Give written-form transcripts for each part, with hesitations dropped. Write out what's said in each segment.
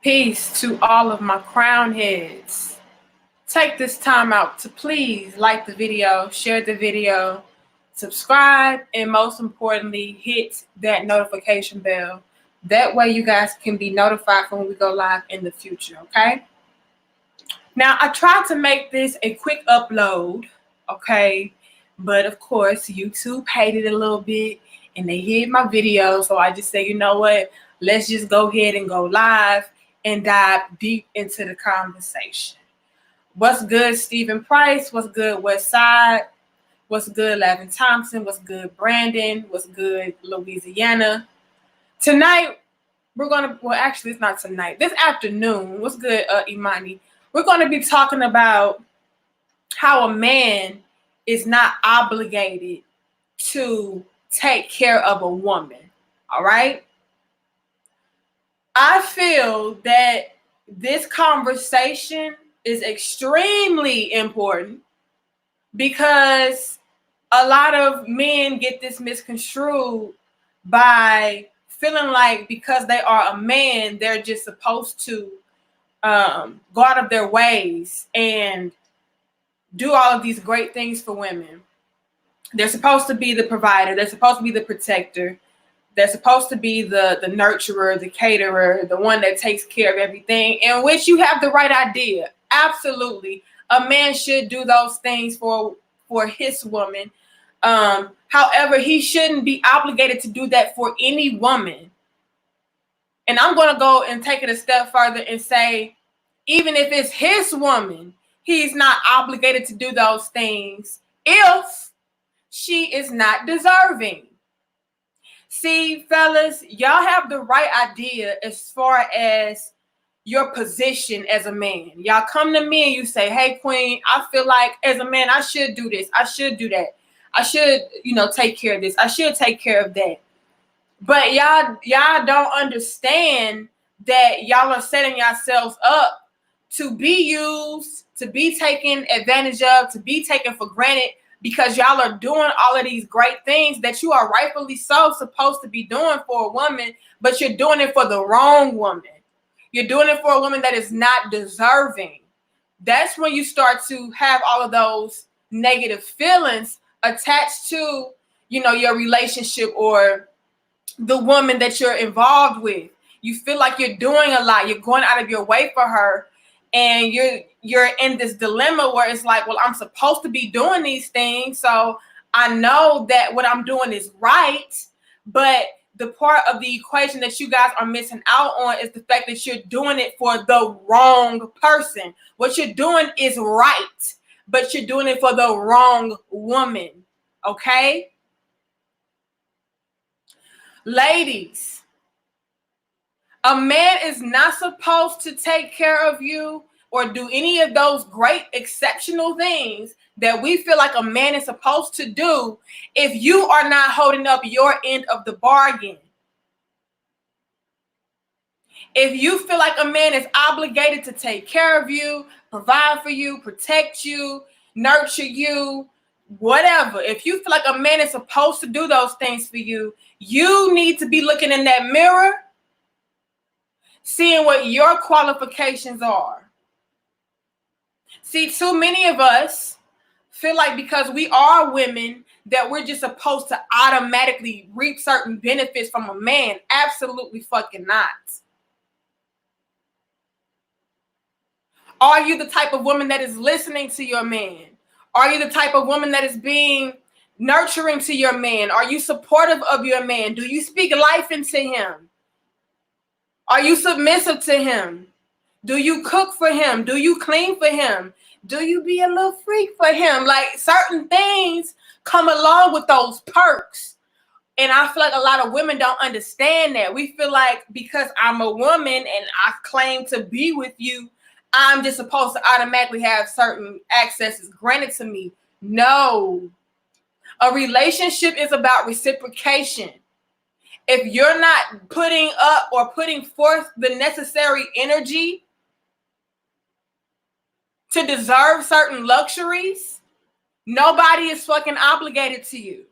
Peace to all of my crown heads. Take this time out to please like the video, share the video, subscribe, and most importantly, hit that notification bell. That way you guys can be notified when we go live in the future, okay? Now, I tried to make this a quick upload, okay? But of course, YouTube hated it a little bit and they hid my video. So I just said, you know what? Let's just go ahead and go live and dive deep into the conversation. What's good, Stephen Price? What's good, West Side? What's good, Lavin Thompson? What's good, Brandon? What's good, Louisiana? Tonight, we're going to, well, actually, it's not tonight. This afternoon, what's good, Imani? We're going to be talking about how a man is not obligated to take care of a woman, all right? I feel that this conversation is extremely important because a lot of men get this misconstrued by feeling like because they are a man, they're just supposed to go out of their ways and do all of these great things for women. They're supposed to be the provider. They're supposed to be the protector. They're supposed to be the nurturer, the caterer, the one that takes care of everything, in which you have the right idea. Absolutely. A man should do those things for his woman. However, he shouldn't be obligated to do that for any woman. And I'm going to go and take it a step further and say, even if it's his woman, he's not obligated to do those things if she is not deserving. See, fellas, y'all have the right idea as far as your position as a man. Y'all come to me and you say, hey, queen, I feel like as a man, I should do this. I should do that. I should, take care of this. I should take care of that. But y'all don't understand that y'all are setting yourselves up to be used, to be taken advantage of, to be taken for granted because y'all are doing all of these great things that you are rightfully so supposed to be doing for a woman, but you're doing it for the wrong woman. You're doing it for a woman that is not deserving. That's when you start to have all of those negative feelings attached to, your relationship or the woman that you're involved with. You feel like you're doing a lot. You're going out of your way for her. And you're in this dilemma where it's like, well, I'm supposed to be doing these things. So I know that what I'm doing is right. But the part of the equation that you guys are missing out on is the fact that you're doing it for the wrong person. What you're doing is right, but you're doing it for the wrong woman. Okay? Ladies, a man is not supposed to take care of you or do any of those great exceptional things that we feel like a man is supposed to do if you are not holding up your end of the bargain. If you feel like a man is obligated to take care of you, provide for you, protect you, nurture you, whatever, if you feel like a man is supposed to do those things for you, you need to be looking in that mirror, seeing what your qualifications are. See, too many of us feel like because we are women that we're just supposed to automatically reap certain benefits from a man. Absolutely fucking not. Are you the type of woman that is listening to your man? Are you the type of woman that is being nurturing to your man? Are you supportive of your man? Do you speak life into him? Are you submissive to him? Do you cook for him? Do you clean for him? Do you be a little freak for him? Like, certain things come along with those perks. And I feel like a lot of women don't understand that. We feel like because I'm a woman and I claim to be with you, I'm just supposed to automatically have certain accesses granted to me. No. A relationship is about reciprocation. If you're not putting up or putting forth the necessary energy to deserve certain luxuries, nobody is fucking obligated to you.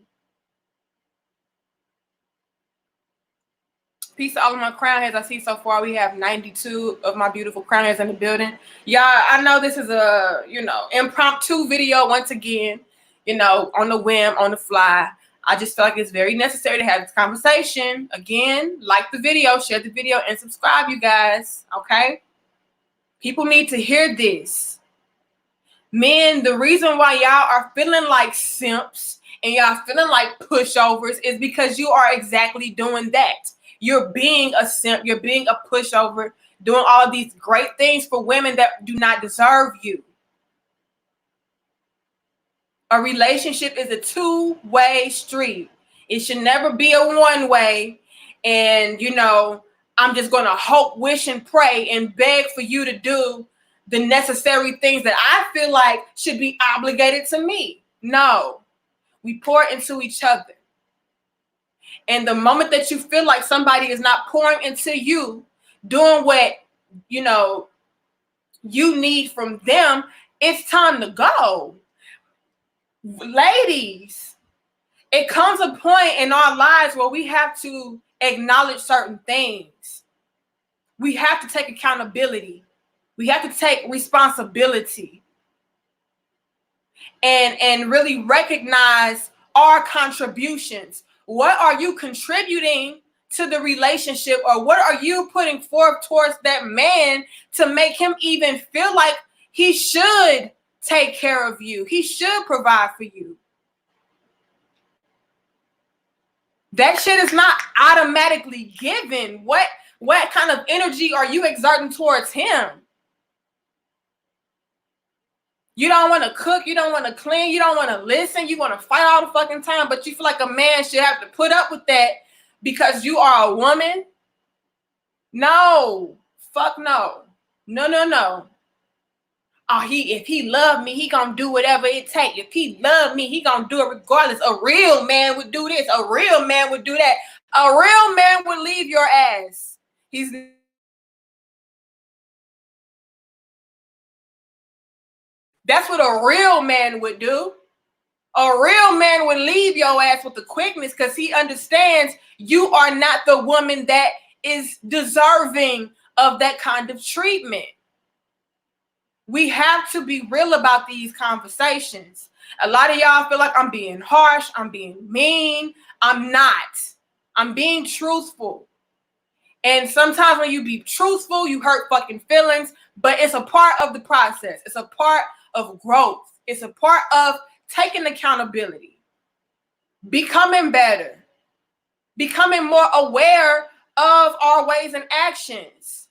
Peace to all of my crown heads. I see so far we have 92 of my beautiful crown heads in the building. Y'all, I know this is a, impromptu video once again, on the whim, on the fly. I just feel like it's very necessary to have this conversation. Again, like the video, share the video, and subscribe, you guys, okay? People need to hear this. Men, the reason why y'all are feeling like simps and y'all feeling like pushovers is because you are exactly doing that. You're being a simp. You're being a pushover, doing all these great things for women that do not deserve you. A relationship is a two-way street. It should never be a one-way. And, I'm just going to hope, wish, and pray and beg for you to do the necessary things that I feel like should be obligated to me. No, we pour into each other. And the moment that you feel like somebody is not pouring into you, doing what, you need from them, it's time to go. Ladies, it comes a point in our lives where we have to acknowledge certain things. We have to take accountability. We have to take responsibility and really recognize our contributions. What are you contributing to the relationship, or what are you putting forth towards that man to make him even feel like he should take care of you? He should provide for you. That shit is not automatically given. What kind of energy are you exerting towards him? You don't want to cook. You don't want to clean. You don't want to listen. You want to fight all the fucking time, but you feel like a man should have to put up with that because you are a woman? No. Fuck no. No. Oh, if he loved me, he gonna do whatever it takes. If he loved me, he gonna do it regardless. A real man would do this. A real man would do that. A real man would leave your ass. That's what a real man would do. A real man would leave your ass with the quickness because he understands you are not the woman that is deserving of that kind of treatment. We have to be real about these conversations. A lot of y'all feel like I'm being harsh, I'm being mean. I'm not. I'm being truthful. And sometimes when you be truthful, you hurt fucking feelings, but it's a part of the process. It's a part of growth. It's a part of taking accountability, becoming better, becoming more aware of our ways and actions.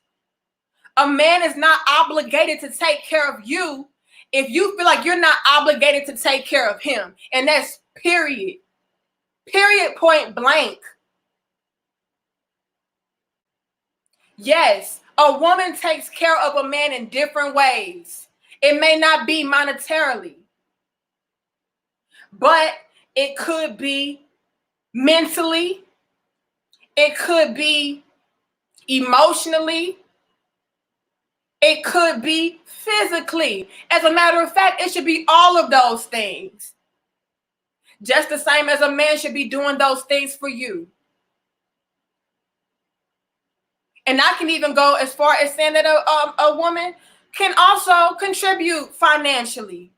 A man is not obligated to take care of you if you feel like you're not obligated to take care of him. And that's period. Period, point blank. Yes, a woman takes care of a man in different ways. It may not be monetarily, but it could be mentally. It could be emotionally. It could be physically. As a matter of fact, it should be all of those things. Just the same as a man should be doing those things for you. And I can even go as far as saying that a woman can also contribute financially.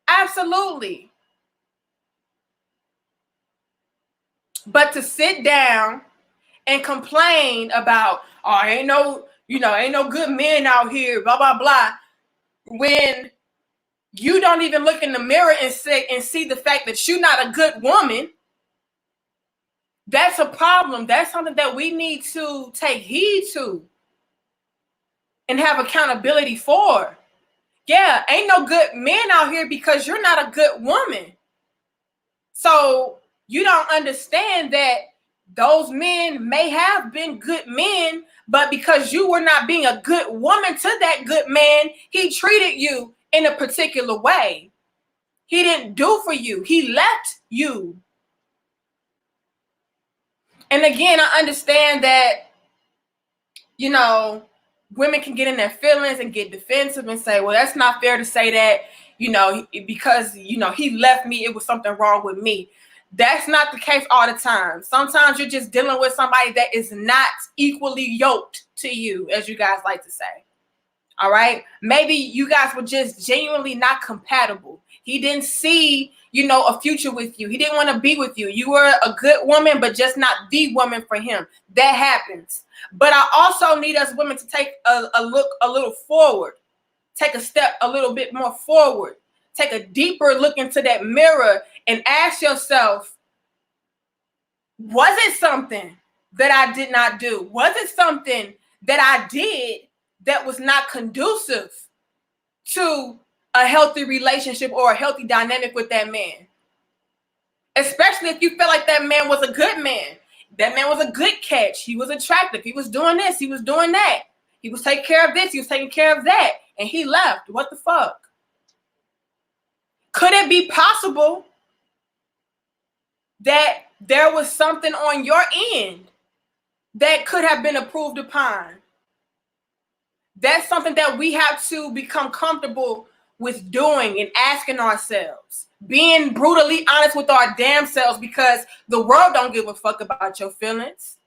Absolutely. But to sit down and complain about, oh, ain't no good men out here, blah, blah, blah, when you don't even look in the mirror and see the fact that you're not a good woman, that's a problem. That's something that we need to take heed to and have accountability for. Yeah, ain't no good men out here because you're not a good woman. So you don't understand that those men may have been good men, but because you were not being a good woman to that good man, he treated you in a particular way. He didn't do for you. He left you. And again, I understand that, women can get in their feelings and get defensive and say, well, that's not fair to say that, because, he left me, it was something wrong with me. That's not the case all the time. Sometimes you're just dealing with somebody that is not equally yoked to you, as you guys like to say. All right. Maybe you guys were just genuinely not compatible. He didn't see, a future with you. He didn't want to be with you. You were a good woman, but just not the woman for him. That happens. But I also need us women to take a look a little forward. Take a step a little bit more forward. Take a deeper look into that mirror and ask yourself, was it something that I did not do? Was it something that I did that was not conducive to a healthy relationship or a healthy dynamic with that man? Especially if you feel like that man was a good man. That man was a good catch. He was attractive. He was doing this. He was doing that. He was taking care of this. He was taking care of that. And he left. What the fuck? Could it be possible that there was something on your end that could have been approved upon? That's something that we have to become comfortable with doing and asking ourselves. Being brutally honest with our damn selves, because the world don't give a fuck about your feelings.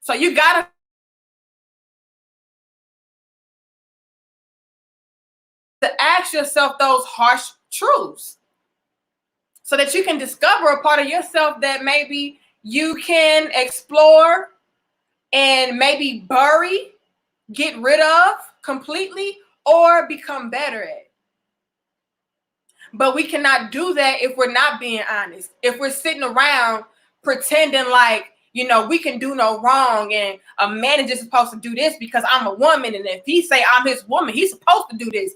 So you gotta ask yourself those harsh truths so that you can discover a part of yourself that maybe you can explore and maybe bury, get rid of completely, or become better at. But we cannot do that if we're not being honest. If we're sitting around pretending like, we can do no wrong, and a man is just supposed to do this because I'm a woman, and if he say I'm his woman, he's supposed to do this.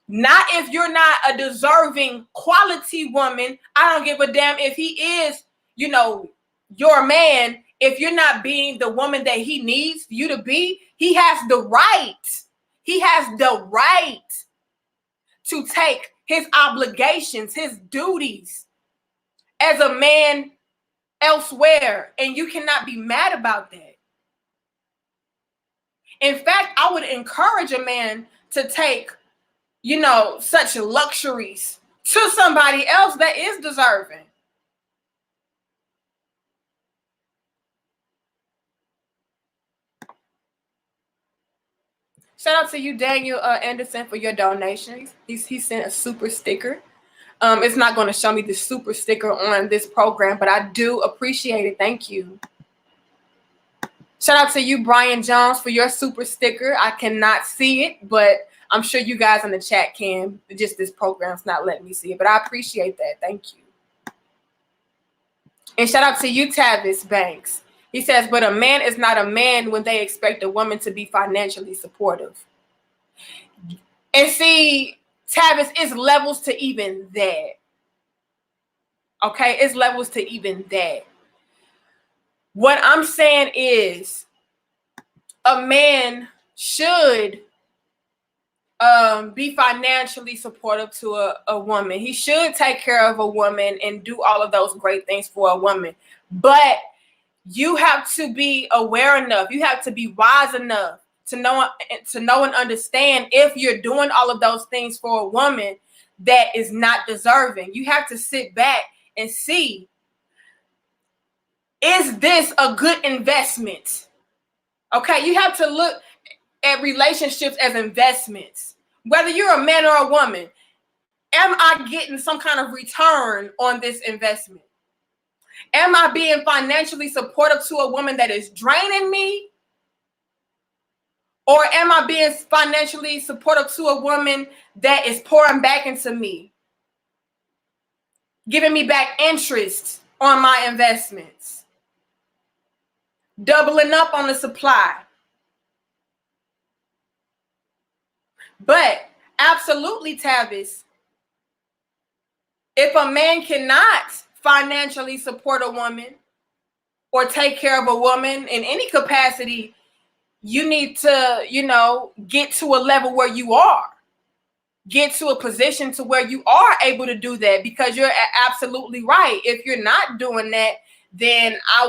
Not if you're not a deserving quality woman. I don't give a damn if he is, your man. If you're not being the woman that he needs you to be, he has the right. He has the right to take his obligations, his duties as a man elsewhere. And you cannot be mad about that. In fact, I would encourage a man to take, such luxuries to somebody else that is deserving. Shout out to you, Daniel Anderson, for your donation. He sent a super sticker. It's not going to show me the super sticker on this program, but I do appreciate it. Thank you. Shout out to you, Brian Jones, for your super sticker. I cannot see it, but I'm sure you guys in the chat can. Just this program's not letting me see it, but I appreciate that. Thank you. And shout out to you, Tavis Banks. He says, but a man is not a man when they expect a woman to be financially supportive. And see, Tavis, it's levels to even that. Okay, it's levels to even that. What I'm saying is a man should be financially supportive to a woman. He should take care of a woman and do all of those great things for a woman. But you have to be aware enough. You have to be wise enough to know and understand if you're doing all of those things for a woman that is not deserving. You have to sit back and see, is this a good investment? Okay, you have to look at relationships as investments. Whether you're a man or a woman, am I getting some kind of return on this investment? Am I being financially supportive to a woman that is draining me? Or am I being financially supportive to a woman that is pouring back into me, giving me back interest on my investments, doubling up on the supply? But absolutely, Tavis, if a man cannot financially support a woman or take care of a woman in any capacity, you need to, get to a level where you are. Get to a position to where you are able to do that, because you're absolutely right. If you're not doing that, then I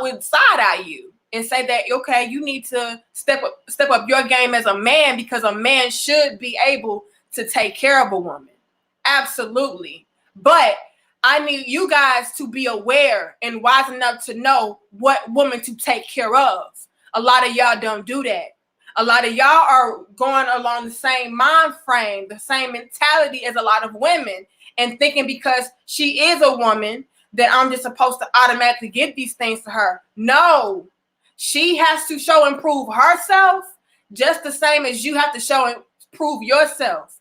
would side eye you and say that, okay, you need to step up your game as a man, because a man should be able to take care of a woman. Absolutely. But I need you guys to be aware and wise enough to know what woman to take care of. A lot of y'all don't do that. A lot of y'all are going along the same mind frame, the same mentality as a lot of women, and thinking because she is a woman that I'm just supposed to automatically give these things to her. No, she has to show and prove herself just the same as you have to show and prove yourself.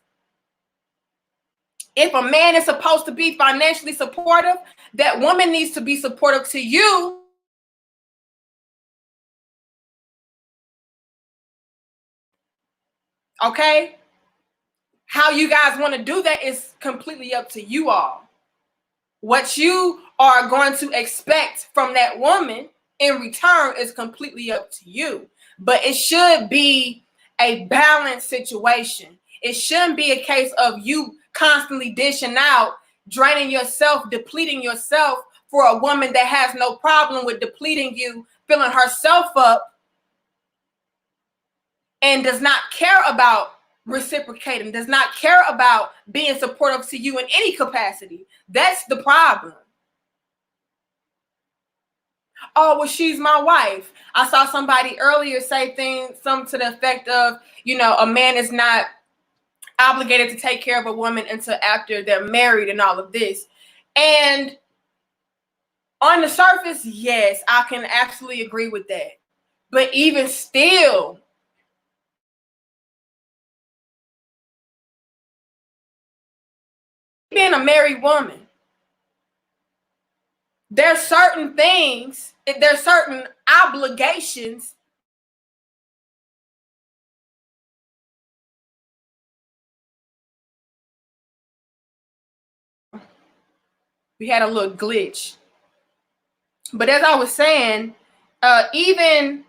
If a man is supposed to be financially supportive, that woman needs to be supportive to you. Okay? How you guys want to do that is completely up to you all. What you are going to expect from that woman in return is completely up to you. But it should be a balanced situation. It shouldn't be a case of you constantly dishing out, draining yourself, depleting yourself for a woman that has no problem with depleting you, filling herself up, and does not care about reciprocating, does not care about being supportive to you in any capacity. That's the problem. Oh, well, she's my wife. I saw somebody earlier say something to the effect of, a man is not obligated to take care of a woman until after they're married and all of this. And on the surface, yes, I can absolutely agree with that. But even still, being a married woman, there's certain things, there's certain obligations. We had a little glitch. But as I was saying, even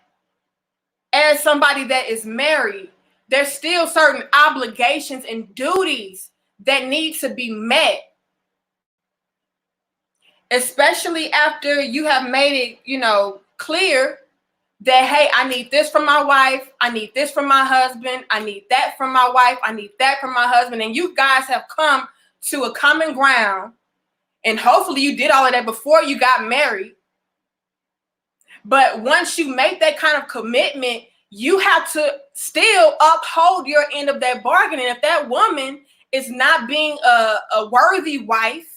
as somebody that is married, there's still certain obligations and duties that need to be met. Especially after you have made it, clear that, hey, I need this from my wife, I need this from my husband, I need that from my wife, I need that from my husband, and you guys have come to a common ground, and hopefully you did all of that before you got married. But once you make that kind of commitment, you have to still uphold your end of that bargain. And if that woman is not being a worthy wife,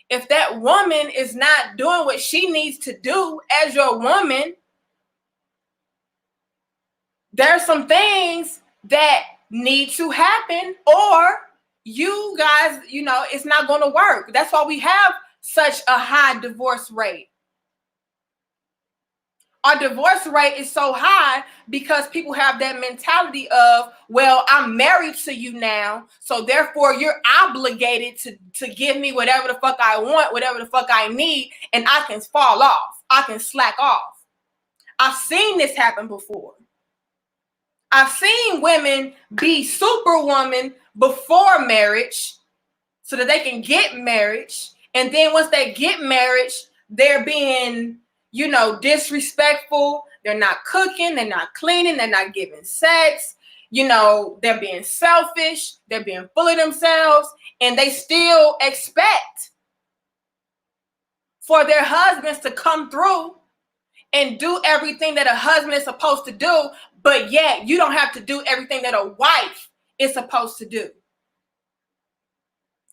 if that woman is not doing what she needs to do as your woman, there's some things that need to happen, or you guys, it's not going to work. That's why we have such a high divorce rate. Our divorce rate is so high because people have that mentality of, well, I'm married to you now, so therefore you're obligated to give me whatever the fuck I want, whatever the fuck I need, and I can fall off. I can slack off. I've seen this happen before. I've seen women be superwoman before marriage so that they can get marriage, and then once they get marriage, they're being disrespectful. They're not cooking, they're not cleaning, they're not giving sex, they're being selfish, they're being full of themselves, and they still expect for their husbands to come through and do everything that a husband is supposed to do, but yet you don't have to do everything that a wife is supposed to do.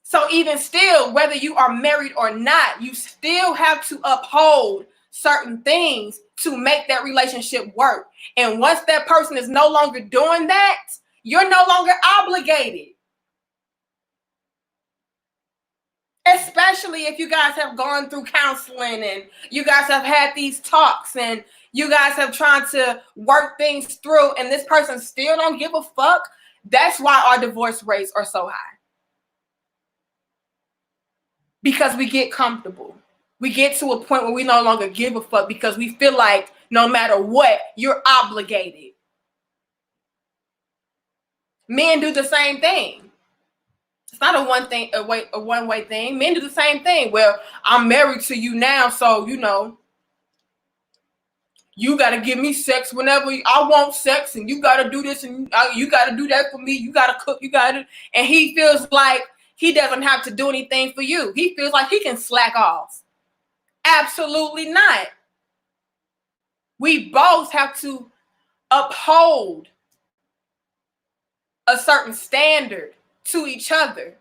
So even still, whether you are married or not, you still have to uphold certain things to make that relationship work. And once that person is no longer doing that, you're no longer obligated. Especially if you guys have gone through counseling and you guys have had these talks and you guys have tried to work things through and this person still don't give a fuck. That's why our divorce rates are so high. Because we get comfortable. We get to a point where we no longer give a fuck because we feel like no matter what, you're obligated. Men do the same thing. It's not a one-way thing. Men do the same thing. Well, I'm married to you now, so you got to give me sex whenever I want sex, and you got to do this, and you got to do that for me. You got to cook, and he feels like he doesn't have to do anything for you. He feels like he can slack off. Absolutely not. We both have to uphold a certain standard to each other.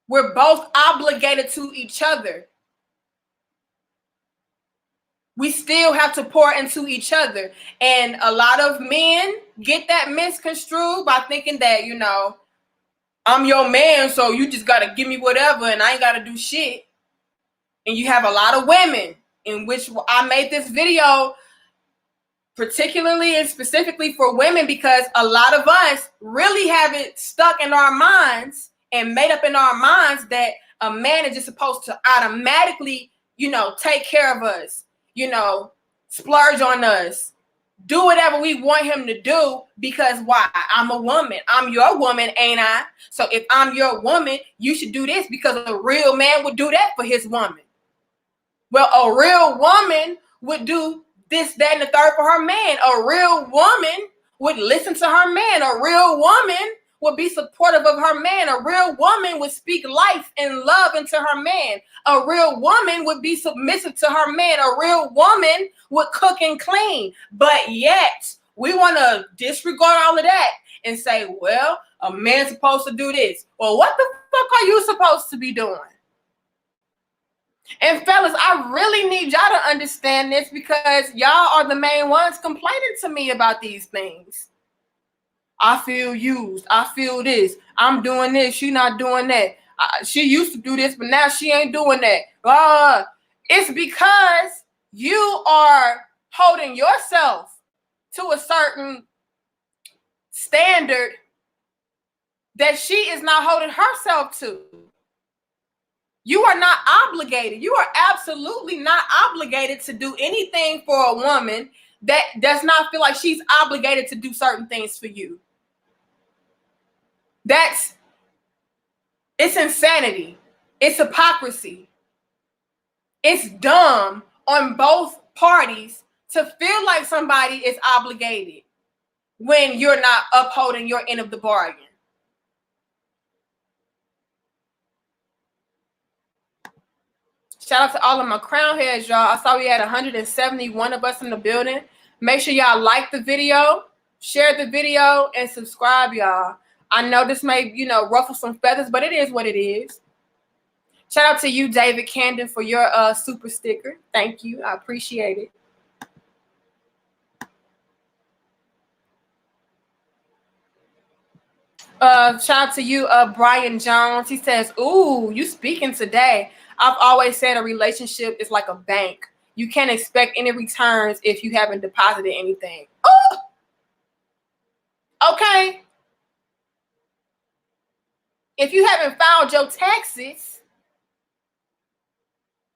We're both obligated to each other. We still have to pour into each other. And a lot of men get that misconstrued by thinking that, you know, I'm your man, so you just got to give me whatever and I ain't got to do shit. And you have a lot of women in which I made this video particularly and specifically for women because a lot of us really have it stuck in our minds and made up in our minds that a man is just supposed to automatically, you know, take care of us, you know, splurge on us, do whatever we want him to do because why? I'm a woman. I'm your woman, ain't I? So if I'm your woman, you should do this because a real man would do that for his woman. Well, a real woman would do this, that, and the third for her man. A real woman would listen to her man. A real woman would be supportive of her man. A real woman would speak life and love into her man. A real woman would be submissive to her man. A real woman would cook and clean. But yet, we want to disregard all of that and say, well, a man's supposed to do this. Well, what the fuck are you supposed to be doing? And fellas, I really need y'all to understand this because y'all are the main ones complaining to me about these things. I feel used. I feel this. I'm doing this. She not doing that. She used to do this, but now she ain't doing that. It's because you are holding yourself to a certain standard that she is not holding herself to. You are not obligated. You are absolutely not obligated to do anything for a woman that does not feel like she's obligated to do certain things for you. It's insanity. It's hypocrisy. It's dumb on both parties to feel like somebody is obligated when you're not upholding your end of the bargain. Shout out to all of my crown heads, y'all. I saw we had 171 of us in the building. Make sure y'all like the video, share the video, and subscribe, y'all. I know this may, you know, ruffle some feathers, but it is what it is. Shout out to you, David Camden, for your super sticker. Thank you. I appreciate it. Shout out to you, Brian Jones. He says, ooh, you speaking today. I've always said a relationship is like a bank. You can't expect any returns if you haven't deposited anything. Oh, okay. If you haven't filed your taxes,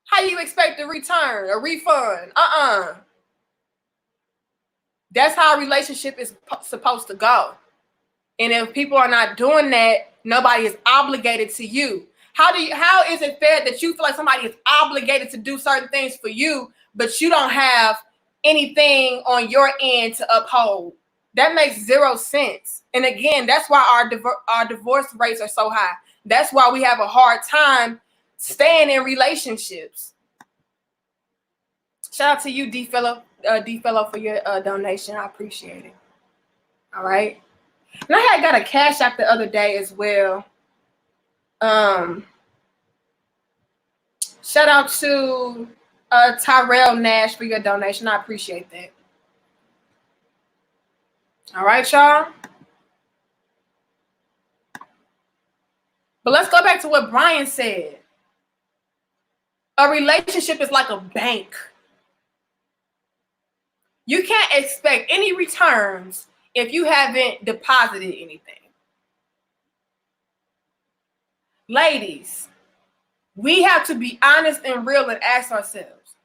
how you expect a return, a refund? That's how a relationship is supposed to go. And if people are not doing that, nobody is obligated to you. How is it fair that you feel like somebody is obligated to do certain things for you, but you don't have anything on your end to uphold? That makes zero sense. And again, that's why our divorce rates are so high. That's why we have a hard time staying in relationships. Shout out to you, D Fellow, for your donation. I appreciate it. All right. And I had got a cash app the other day as well. Shout out to Tyrell Nash for your donation. I appreciate that. All right, y'all. But let's go back to what Brian said. A relationship is like a bank. You can't expect any returns if you haven't deposited anything. Ladies, we have to be honest and real and ask ourselves,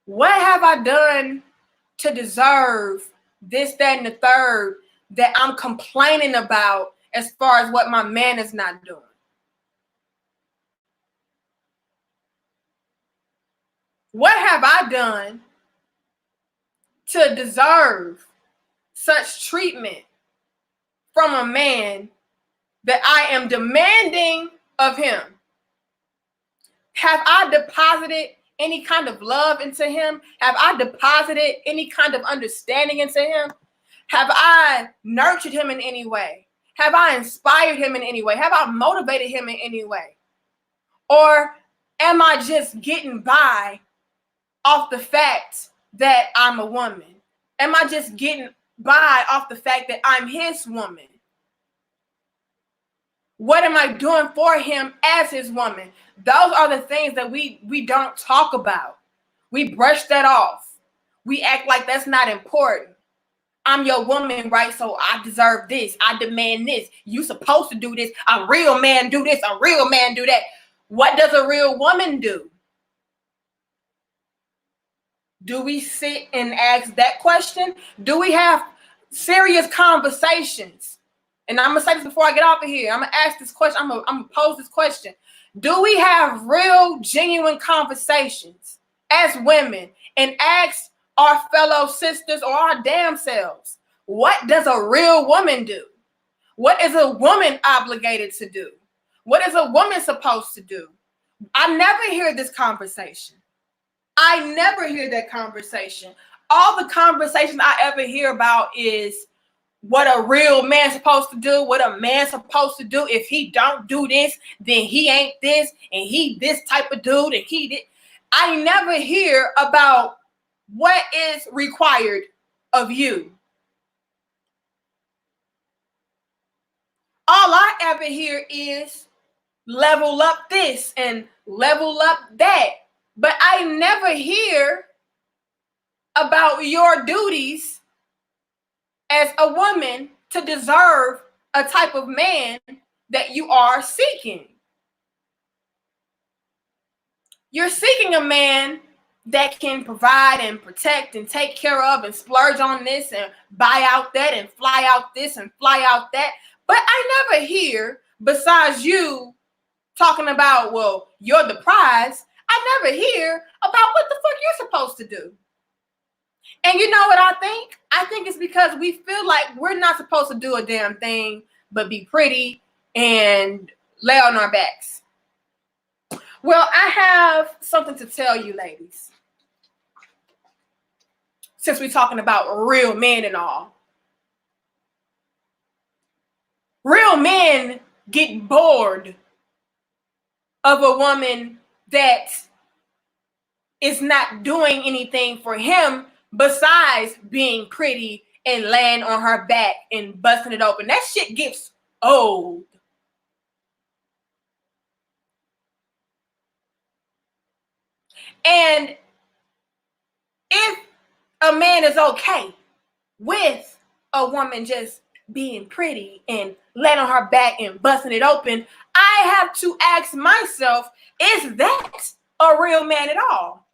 what have I done to deserve this, that, and the third that I'm complaining about as far as what my man is not doing? What have I done to deserve such treatment from a man that I am demanding of him? Have I deposited any kind of love into him? Have I deposited any kind of understanding into him? Have I nurtured him in any way? Have I inspired him in any way? Have I motivated him in any way? Or am I just getting by off the fact that I'm a woman? Am I just getting by off the fact that I'm his woman? What am I doing for him as his woman? Those are the things that we don't talk about. We brush that off. We act like that's not important. I'm your woman, right? So I deserve this. I demand this. You supposed to do this. A real man do this. A real man do that. What does a real woman do? Do we sit and ask that question? Do we have serious conversations? And I'm going to say this before I get off of here. I'm going to ask this question. I'm going to pose this question. Do we have real, genuine conversations as women and ask our fellow sisters or our damn selves, what does a real woman do? What is a woman obligated to do? What is a woman supposed to do? I never hear this conversation. I never hear that conversation. All the conversations I ever hear about is what a real man's supposed to do, what a man's supposed to do. If he don't do this, then he ain't this, and he this type of dude, and he did. I never hear about what is required of you. All I ever hear is level up this and level up that. But I never hear about your duties as a woman to deserve a type of man that you are seeking. You're seeking a man that can provide and protect and take care of and splurge on this and buy out that and fly out this and fly out that. But I never hear, besides you talking about, well, you're the prize, I never hear about what the fuck you're supposed to do. And you know what I think? I think it's because we feel like we're not supposed to do a damn thing but be pretty and lay on our backs. Well, I have something to tell you, ladies. Since we're talking about real men and all. Real men get bored of a woman that is not doing anything for him besides being pretty and laying on her back and busting it open. That shit gets old. And if a man is okay with a woman just being pretty and laying on her back and busting it open, I have to ask myself, is that a real man at all?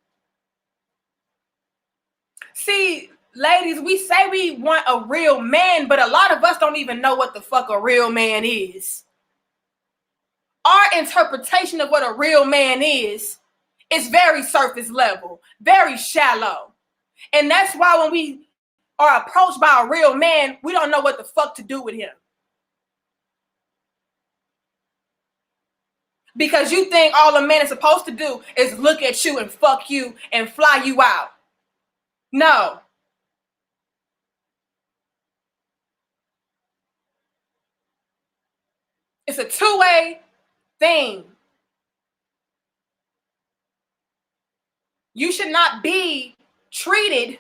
See, ladies, we say we want a real man, but a lot of us don't even know what the fuck a real man is. Our interpretation of what a real man is very surface level, very shallow. And that's why when we are approached by a real man, we don't know what the fuck to do with him. Because you think all a man is supposed to do is look at you and fuck you and fly you out. No. It's a two-way thing. You should not be treated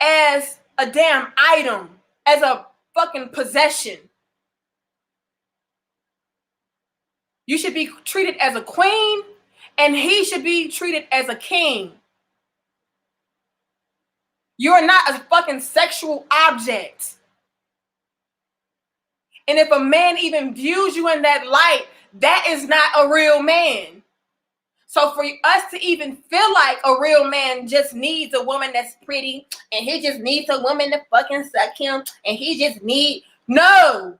as a damn item, as a fucking possession. You should be treated as a queen, and he should be treated as a king. You're not a fucking sexual object. And if a man even views you in that light, that is not a real man. So for us to even feel like a real man just needs a woman that's pretty, and he just needs a woman to fucking suck him, and he just no.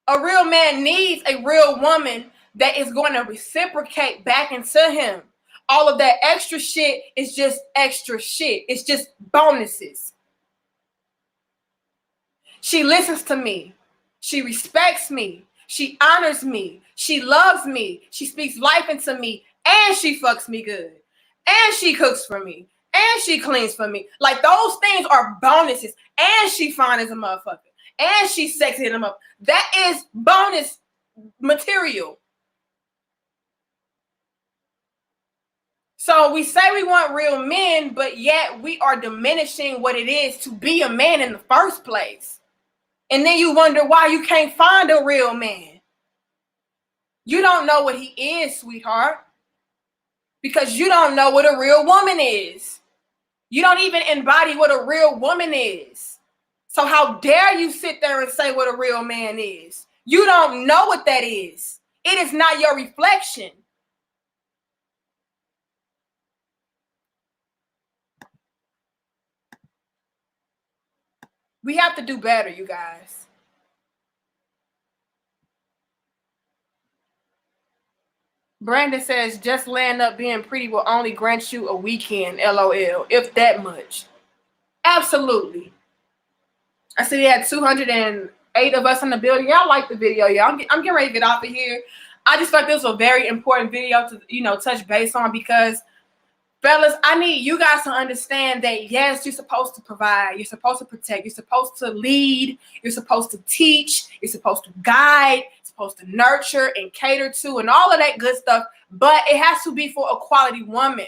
A real man needs a real woman that is going to reciprocate back into him. All of that extra shit is just extra shit. It's just bonuses. She listens to me. She respects me. She honors me. She loves me. She speaks life into me. And she fucks me good. And she cooks for me. And she cleans for me. Like, those things are bonuses. And she fine as a motherfucker. And she's sexy in a motherfucker. That is bonus material. So we say we want real men, but yet we are diminishing what it is to be a man in the first place. And then you wonder why you can't find a real man. You don't know what he is, sweetheart. Because you don't know what a real woman is. You don't even embody what a real woman is. So how dare you sit there and say what a real man is? You don't know what that is. It is not your reflection. We have to do better, you guys. Brandon says, just laying up being pretty will only grant you a weekend, LOL, if that much. Absolutely. I see we had 208 of us in the building. Y'all like the video, y'all. I'm getting ready to get off of here. I just thought this was a very important video to, touch base on, because fellas, I need you guys to understand that, yes, you're supposed to provide, you're supposed to protect, you're supposed to lead, you're supposed to teach, you're supposed to guide, you're supposed to nurture and cater to and all of that good stuff, but it has to be for a quality woman.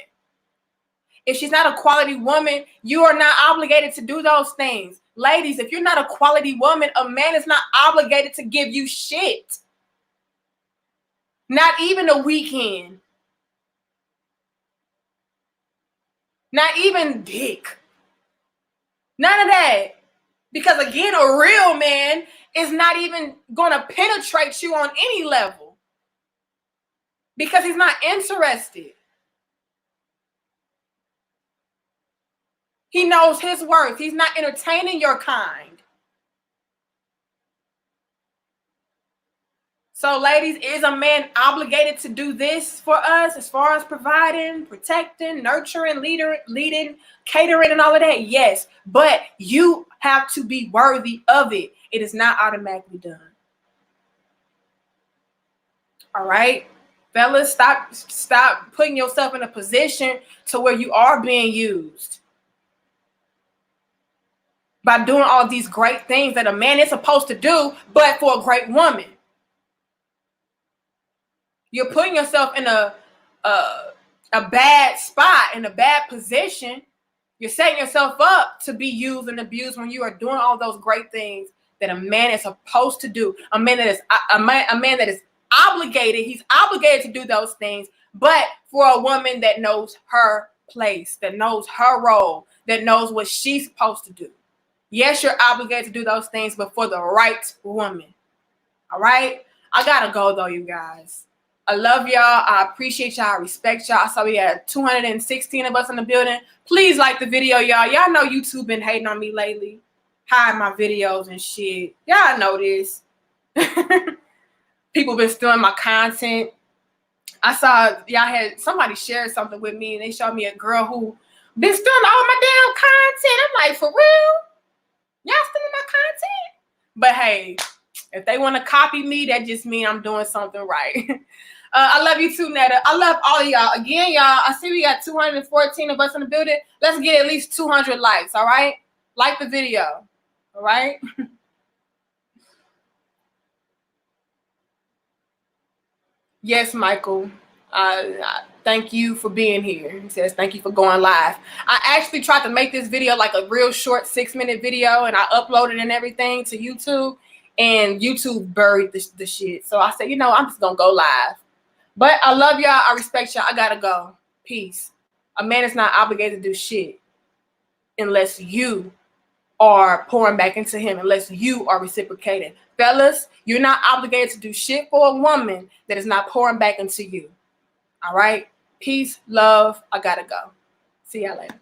If she's not a quality woman, you are not obligated to do those things. Ladies, if you're not a quality woman, a man is not obligated to give you shit. Not even a weekend. Not even dick. None of that. Because again, a real man is not even going to penetrate you on any level. Because he's not interested. He knows his worth. He's not entertaining your kind. So ladies, is a man obligated to do this for us as far as providing, protecting, nurturing, leading, catering, and all of that? Yes, but you have to be worthy of it. It is not automatically done. All right, fellas, stop putting yourself in a position to where you are being used by doing all these great things that a man is supposed to do, but for a great woman. You're putting yourself in a bad spot, in a bad position. You're setting yourself up to be used and abused when you are doing all those great things that a man is supposed to do. A man that is obligated. He's obligated to do those things, but for a woman that knows her place, that knows her role, that knows what she's supposed to do. Yes, you're obligated to do those things, but for the right woman. All right? I gotta go though, you guys. I love y'all. I appreciate y'all. I respect y'all. So we had 216 of us in the building. Please like the video, y'all. Y'all know YouTube been hating on me lately. Hide my videos and shit. Y'all know this. People been stealing my content. I saw y'all had somebody share something with me, and they showed me a girl who been stealing all my damn content. I'm like, for real? Y'all stealing my content? But hey, if they want to copy me, that just means I'm doing something right. I love you too, Netta. I love all of y'all. Again, y'all, I see we got 214 of us in the building. Let's get at least 200 likes, all right? Like the video, all right? Yes, Michael. Thank you for being here. He says, thank you for going live. I actually tried to make this video like a real short 6-minute video, and I uploaded and everything to YouTube, and YouTube buried the shit. So I said, I'm just going to go live. But I love y'all. I respect y'all. I got to go. Peace. A man is not obligated to do shit unless you are pouring back into him, unless you are reciprocating. Fellas, you're not obligated to do shit for a woman that is not pouring back into you. All right? Peace, love. I got to go. See y'all later.